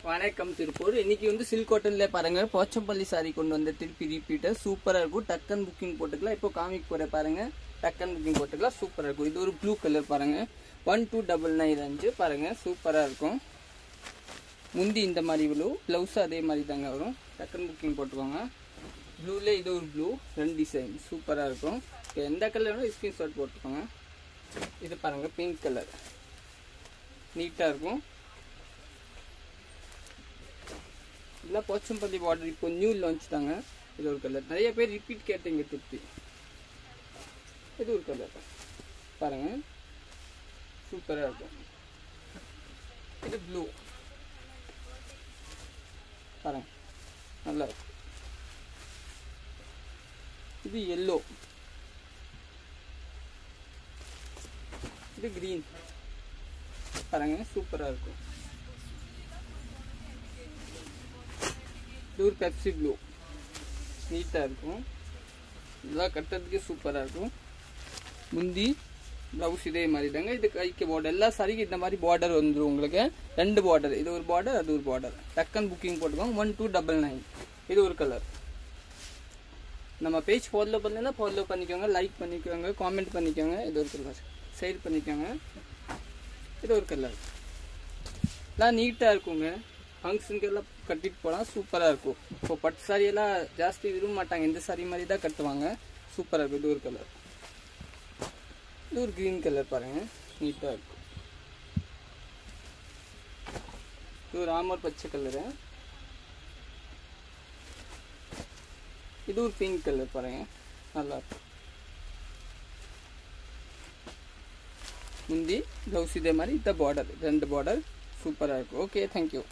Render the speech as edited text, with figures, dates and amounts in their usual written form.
வணக்கம் திருப்பூர். இன்னைக்கு வந்து சில்க் காட்டன்ல பாருங்க போச்சம்பள்ளி சாரி கொண்டு வந்த திருப்பி ரிப்பீட்டர் சூப்பரா இருக்கும். டக்கன் புக்கிங் போட்டுக்கலாம். இப்போ காமிக் போற பாருங்க, டக்கன் புக்கிங் போட்டுக்கலாம். சூப்பரா இருக்கும். இது ஒரு ப்ளூ கலர் பாருங்க, 1299 ரேஞ்சு பாருங்க, சூப்பரா இருக்கும். முந்தி இந்த மாதிரி ப்ளூ, பிளவுஸ் அதே மாதிரி தாங்க வரும். டக்கன் புக்கிங் போட்டுக்கோங்க. ப்ளூல இது ஒரு ப்ளூ, ரெண்டு டிசைன் சூப்பரா இருக்கும். எந்த கலர் வேணும் ஸ்கிரீன்ஷாட் போட்டுக்கோங்க. இது பாருங்க பிங்க் கலர், நீட்டா இருக்கும். இதெல்லாம் போச்சம்பள்ளி பார்டர் இப்போ நியூ லான்ச் தாங்க. இது ஒரு கலர், நிறைய பேர் ரிப்பீட் கேட்டீங்க திருப்பி. இது ஒரு கலர் பாருங்க, சூப்பரா இருக்கும். இது ப்ளூ பாருங்க, நல்லா இருக்கும். இது எல்லோ, இது கிரீன் பாருங்க, சூப்பரா இருக்கும். இது ஒரு பெப்சி ப்ளூ, நீட்டாக இருக்கும். இதெல்லாம் கட்டுறதுக்கு சூப்பராக இருக்கும். முந்தி ப்ளவுஸ் இதே மாதிரி தாங்க. இது கைக்கு பார்டர், எல்லா சாரிக்கும் இந்த மாதிரி பார்டர் வந்துடும் உங்களுக்கு. ரெண்டு பார்டர், இது ஒரு பார்டர் அது ஒரு பார்டர். டக்கன் புக்கிங் போட்டுக்கோங்க. 1299. இது ஒரு கலர். நம்ம பேஜ் ஃபாலோ பண்ணலாம், ஃபாலோ பண்ணிக்கோங்க, லைக் பண்ணிக்கோங்க, காமெண்ட் பண்ணிக்கோங்க. இது ஒரு கலர், ஷேர் பண்ணிக்கோங்க. இது ஒரு கலர். எல்லாம் நீட்டாக இருக்குங்க. ஃபங்க்ஷனுக்கு எல்லாம் கட்டிட்டு போகலாம், சூப்பராக இருக்கும். இப்போ பட்டு சாரியெல்லாம் ஜாஸ்தி விரும்ப மாட்டாங்க, இந்த சாரி மாதிரி தான் கட்டுவாங்க. சூப்பராக இருக்கும். இது ஒரு கலர். இது ஒரு க்ரீன் கலர் பாருங்க, நீட்டாக இருக்கும். இது ஒரு ராமர் பச்சை கலரு. இது ஒரு பிங்க் கலர் பாருங்க, நல்லா இருக்கும். முந்தி ப்ளவுஸ் இதே மாதிரி, இந்த பார்டர், ரெண்டு பார்டர் சூப்பராக இருக்கும். Okay, thank you.